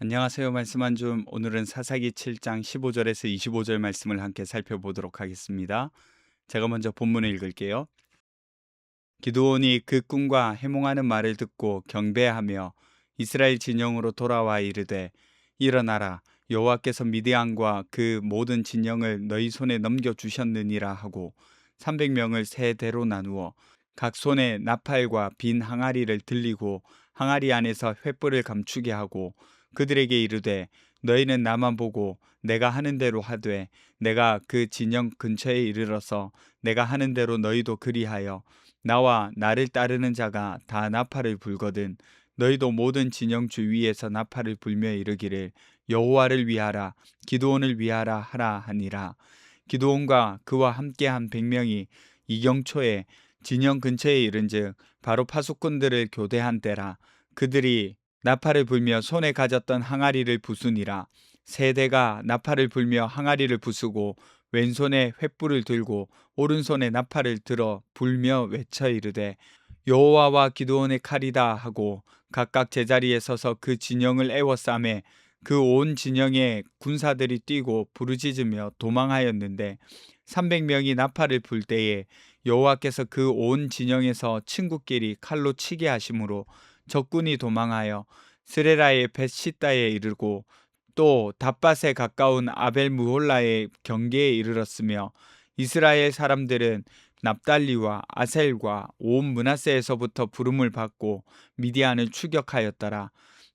안녕하세요. 말씀 한 줌. 오늘은 사사기 7장 15절에서 25절 말씀을 함께 살펴보도록 하겠습니다. 제가 먼저 본문을 읽을게요. 기드온이 그 꿈과 해몽하는 말을 듣고 경배하며 이스라엘 진영으로 돌아와 이르되 일어나라 여호와께서 미디안과 그 모든 진영을 너희 손에 넘겨 주셨느니라 하고 300명을 세 대로 나누어 각 손에 나팔과 빈 항아리를 들리고 항아리 안에서 횃불을 감추게 하고 그들에게 이르되 너희는 나만 보고 내가 하는 대로 하되 내가 그 진영 근처에 이르러서 내가 하는 대로 너희도 그리하여 나와 나를 따르는 자가 다 나팔을 불거든 너희도 모든 진영 주위에서 나팔을 불며 이르기를 여호와를 위하라 기드온을 위하라 하라 하니라. 기드온과 그와 함께한 100명이 이경초에 진영 근처에 이른즉 바로 파수꾼들을 교대한 때라. 그들이 나팔을 불며 손에 가졌던 항아리를 부수니라. 세 대가 나팔을 불며 항아리를 부수고 왼손에 횃불을 들고 오른손에 나팔을 들어 불며 외쳐 이르되 여호와와 기드온의 칼이다 하고 각각 제자리에 서서 그 진영을 에워싸매 그 온 진영에 군사들이 뛰고 부르짖으며 도망하였는데 300명이 나팔을 불 때에 여호와께서 그 온 진영에서 친구끼리 칼로 치게 하심으로 적군이 도망하여 스레라의 벳시다에 이르고 또 답밭에 가까운 아벨 무홀라의 경계에 이르렀으며 이스라엘 사람들은 납달리와 아셀과 온 므낫세에서부터 부름을 받고 미디안을 추격하였더라.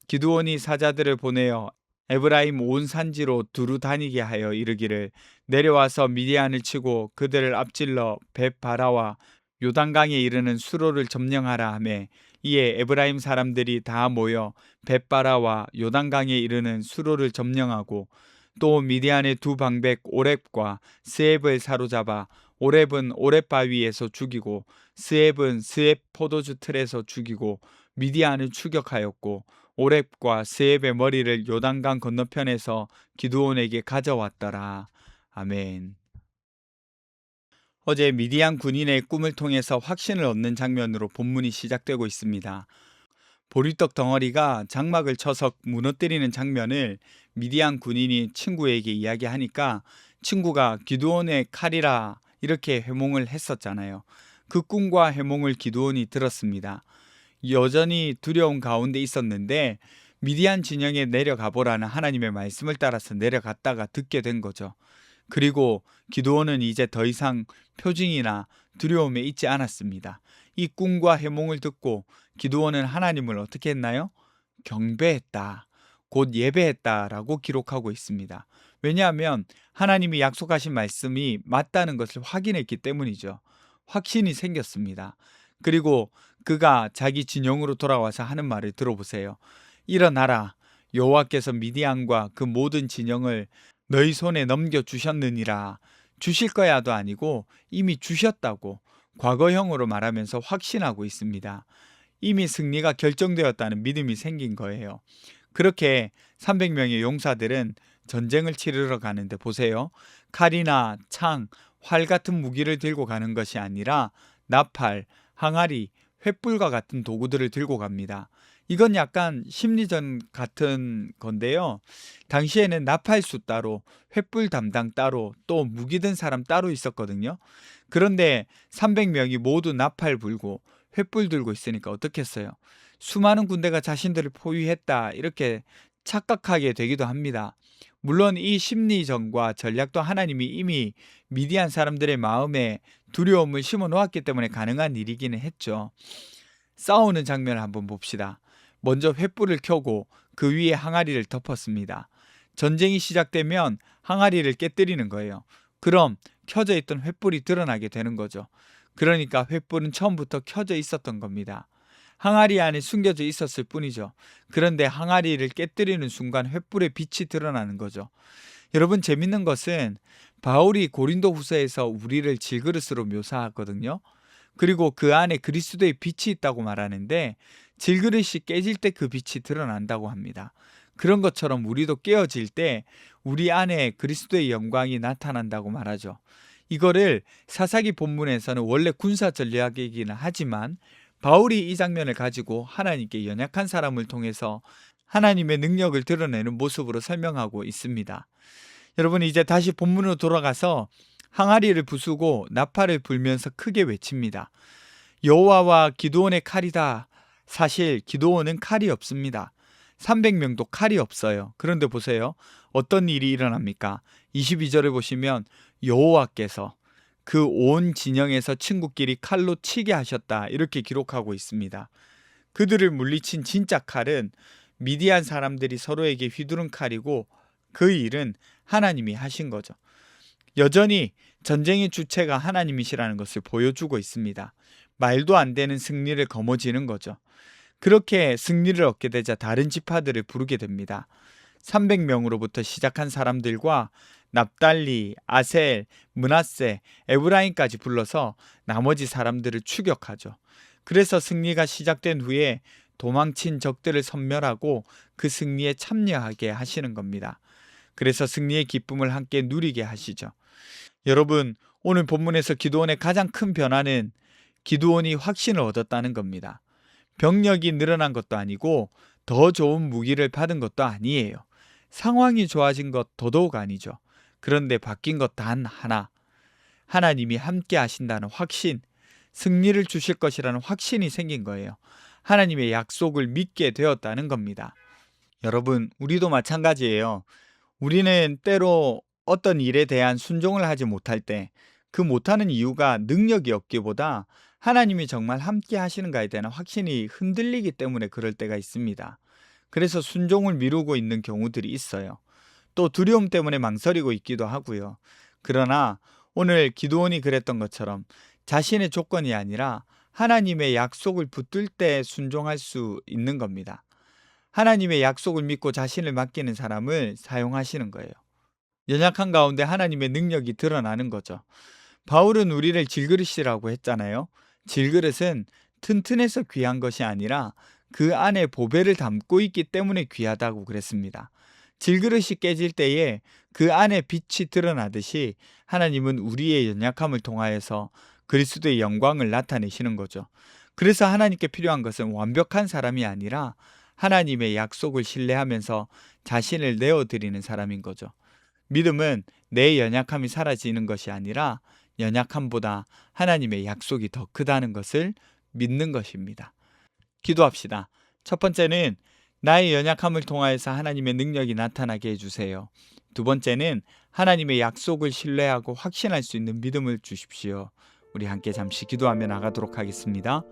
기드온이 사자들을 보내어 에브라임 온 산지로 두루 다니게 하여 이르기를 내려와서 미디안을 치고 그들을 앞질러 벳바라와 요단강에 이르는 수로를 점령하라 하매 이에 에브라임 사람들이 다 모여 벳바라와 요단강에 이르는 수로를 점령하고 또 미디안의 두 방백 오렙과 스앱을 사로잡아 오렙은 오렙 바위에서 죽이고 스앱은 스앱 포도주 틀에서 죽이고 미디안을 추격하였고 오렙과 스앱의 머리를 요단강 건너편에서 기드온에게 가져왔더라. 아멘. 어제 미디안 군인의 꿈을 통해서 확신을 얻는 장면으로 본문이 시작되고 있습니다. 보리떡 덩어리가 장막을 쳐서 무너뜨리는 장면을 미디안 군인이 친구에게 이야기하니까 친구가 기드온의 칼이라 이렇게 해몽을 했었잖아요. 그 꿈과 해몽을 기드온이 들었습니다. 여전히 두려운 가운데 있었는데 미디안 진영에 내려가 보라는 하나님의 말씀을 따라서 내려갔다가 듣게 된 거죠. 그리고 기드온은 이제 더 이상 표징이나 두려움에 있지 않았습니다. 이 꿈과 해몽을 듣고 기드온은 하나님을 어떻게 했나요? 경배했다. 곧 예배했다라고 기록하고 있습니다. 왜냐하면 하나님이 약속하신 말씀이 맞다는 것을 확인했기 때문이죠. 확신이 생겼습니다. 그리고 그가 자기 진영으로 돌아와서 하는 말을 들어보세요. 일어나라. 여호와께서 미디안과 그 모든 진영을 너희 손에 넘겨주셨느니라. 주실 거야도 아니고 이미 주셨다고 과거형으로 말하면서 확신하고 있습니다. 이미 승리가 결정되었다는 믿음이 생긴 거예요. 그렇게 300명의 용사들은 전쟁을 치르러 가는데 보세요. 칼이나 창, 활 같은 무기를 들고 가는 것이 아니라 나팔, 항아리, 횃불과 같은 도구들을 들고 갑니다. 이건 약간 심리전 같은 건데요. 당시에는 나팔수 따로, 횃불 담당 따로, 또 무기 든 사람 따로 있었거든요. 그런데 300명이 모두 나팔 불고 횃불 들고 있으니까 어떻겠어요? 수많은 군대가 자신들을 포위했다 이렇게 착각하게 되기도 합니다. 물론 이 심리전과 전략도 하나님이 이미 미디안 사람들의 마음에 두려움을 심어 놓았기 때문에 가능한 일이기는 했죠. 싸우는 장면을 한번 봅시다. 먼저 횃불을 켜고 그 위에 항아리를 덮었습니다. 전쟁이 시작되면 항아리를 깨뜨리는 거예요. 그럼 켜져 있던 횃불이 드러나게 되는 거죠. 그러니까 횃불은 처음부터 켜져 있었던 겁니다. 항아리 안에 숨겨져 있었을 뿐이죠. 그런데 항아리를 깨뜨리는 순간 횃불의 빛이 드러나는 거죠. 여러분 재밌는 것은 바울이 고린도 후서에서 우리를 질그릇으로 묘사하거든요. 그리고 그 안에 그리스도의 빛이 있다고 말하는데 질그릇이 깨질 때 그 빛이 드러난다고 합니다. 그런 것처럼 우리도 깨어질 때 우리 안에 그리스도의 영광이 나타난다고 말하죠. 이거를 사사기 본문에서는 원래 군사 전략이기는 하지만 바울이 이 장면을 가지고 하나님께 연약한 사람을 통해서 하나님의 능력을 드러내는 모습으로 설명하고 있습니다. 여러분, 이제 다시 본문으로 돌아가서 항아리를 부수고 나팔을 불면서 크게 외칩니다. 여호와와 기드온의 칼이다. 사실 기드온은 칼이 없습니다. 300명도 칼이 없어요. 그런데 보세요. 어떤 일이 일어납니까? 22절을 보시면 여호와께서 그 온 진영에서 친구끼리 칼로 치게 하셨다. 이렇게 기록하고 있습니다. 그들을 물리친 진짜 칼은 미디안 사람들이 서로에게 휘두른 칼이고 그 일은 하나님이 하신 거죠. 여전히 전쟁의 주체가 하나님이시라는 것을 보여주고 있습니다. 말도 안 되는 승리를 거머쥐는 거죠. 그렇게 승리를 얻게 되자 다른 지파들을 부르게 됩니다. 300명으로부터 시작한 사람들과 납달리, 아셀, 므낫세, 에브라임까지 불러서 나머지 사람들을 추격하죠. 그래서 승리가 시작된 후에 도망친 적들을 섬멸하고 그 승리에 참여하게 하시는 겁니다. 그래서 승리의 기쁨을 함께 누리게 하시죠. 여러분, 오늘 본문에서 기드온의 가장 큰 변화는 기드온이 확신을 얻었다는 겁니다. 병력이 늘어난 것도 아니고 더 좋은 무기를 받은 것도 아니에요. 상황이 좋아진 것 더더욱 아니죠. 그런데 바뀐 것 단 하나. 하나님이 함께 하신다는 확신, 승리를 주실 것이라는 확신이 생긴 거예요. 하나님의 약속을 믿게 되었다는 겁니다. 여러분, 우리도 마찬가지예요. 우리는 때로 어떤 일에 대한 순종을 하지 못할 때 그 못하는 이유가 능력이 없기보다 하나님이 정말 함께 하시는가에 대한 확신이 흔들리기 때문에 그럴 때가 있습니다. 그래서 순종을 미루고 있는 경우들이 있어요. 또 두려움 때문에 망설이고 있기도 하고요. 그러나 오늘 기드온이 그랬던 것처럼 자신의 조건이 아니라 하나님의 약속을 붙들 때 순종할 수 있는 겁니다. 하나님의 약속을 믿고 자신을 맡기는 사람을 사용하시는 거예요. 연약한 가운데 하나님의 능력이 드러나는 거죠. 바울은 우리를 질그릇이라고 했잖아요. 질그릇은 튼튼해서 귀한 것이 아니라 그 안에 보배를 담고 있기 때문에 귀하다고 그랬습니다. 질그릇이 깨질 때에 그 안에 빛이 드러나듯이 하나님은 우리의 연약함을 통하여서 그리스도의 영광을 나타내시는 거죠. 그래서 하나님께 필요한 것은 완벽한 사람이 아니라 하나님의 약속을 신뢰하면서 자신을 내어드리는 사람인 거죠. 믿음은 내 연약함이 사라지는 것이 아니라 연약함보다 하나님의 약속이 더 크다는 것을 믿는 것입니다. 기도합시다. 첫 번째는 나의 연약함을 통하여서 하나님의 능력이 나타나게 해주세요. 두 번째는 하나님의 약속을 신뢰하고 확신할 수 있는 믿음을 주십시오. 우리 함께 잠시 기도하며 나가도록 하겠습니다.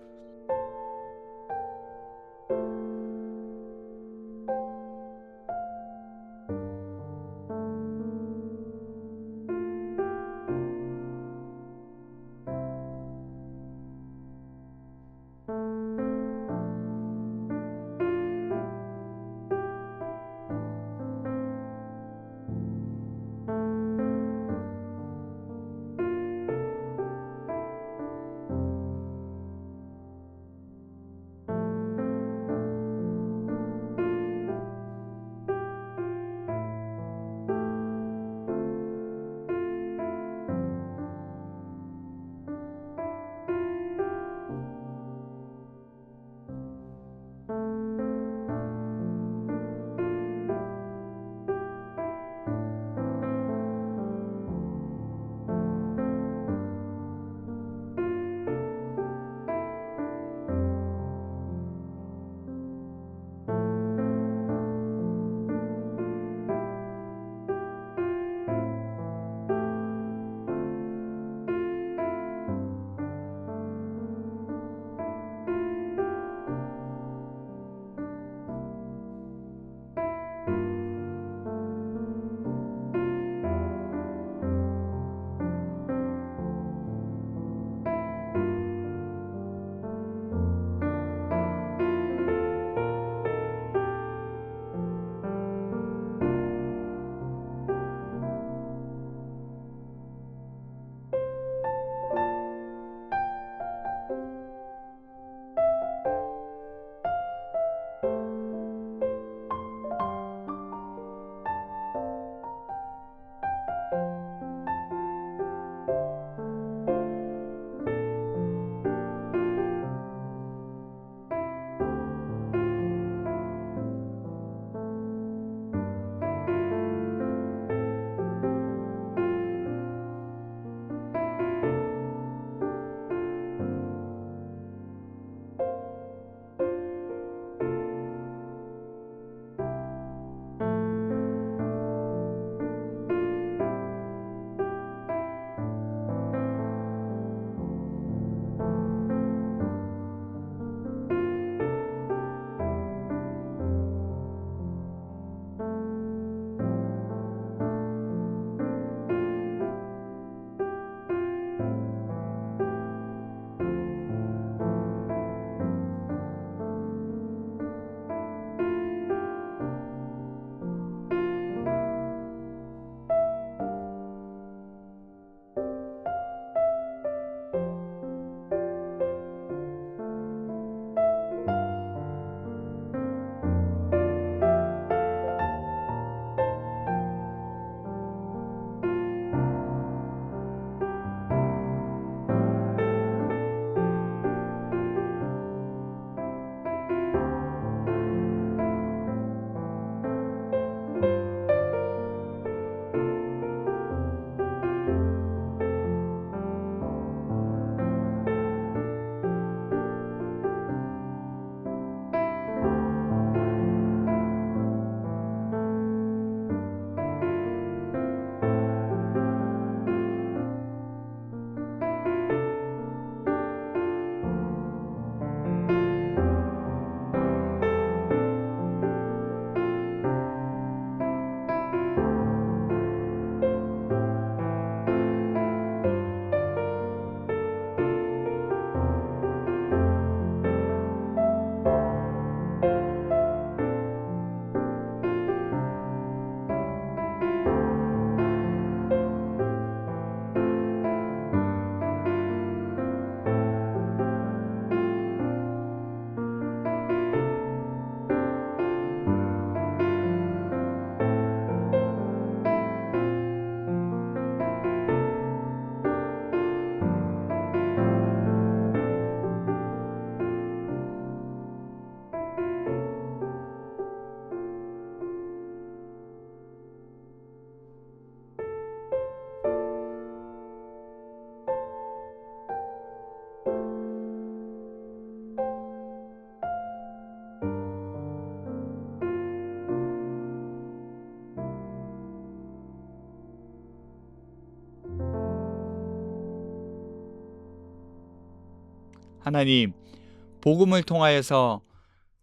하나님, 복음을 통하여서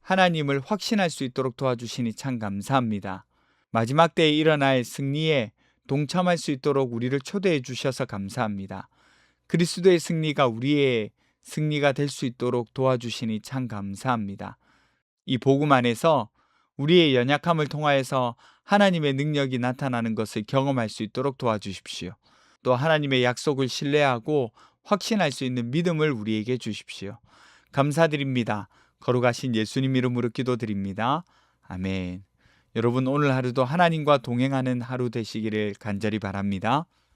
하나님을 확신할 수 있도록 도와주시니 참 감사합니다. 마지막 때에 일어날 승리에 동참할 수 있도록 우리를 초대해 주셔서 감사합니다. 그리스도의 승리가 우리의 승리가 될 수 있도록 도와주시니 참 감사합니다. 이 복음 안에서 우리의 연약함을 통하여서 하나님의 능력이 나타나는 것을 경험할 수 있도록 도와주십시오. 또 하나님의 약속을 신뢰하고 확신할 수 있는 믿음을 우리에게 주십시오. 감사드립니다. 거룩하신 예수님 이름으로 기도드립니다. 아멘. 여러분, 오늘 하루도 하나님과 동행하는 하루 되시기를 간절히 바랍니다.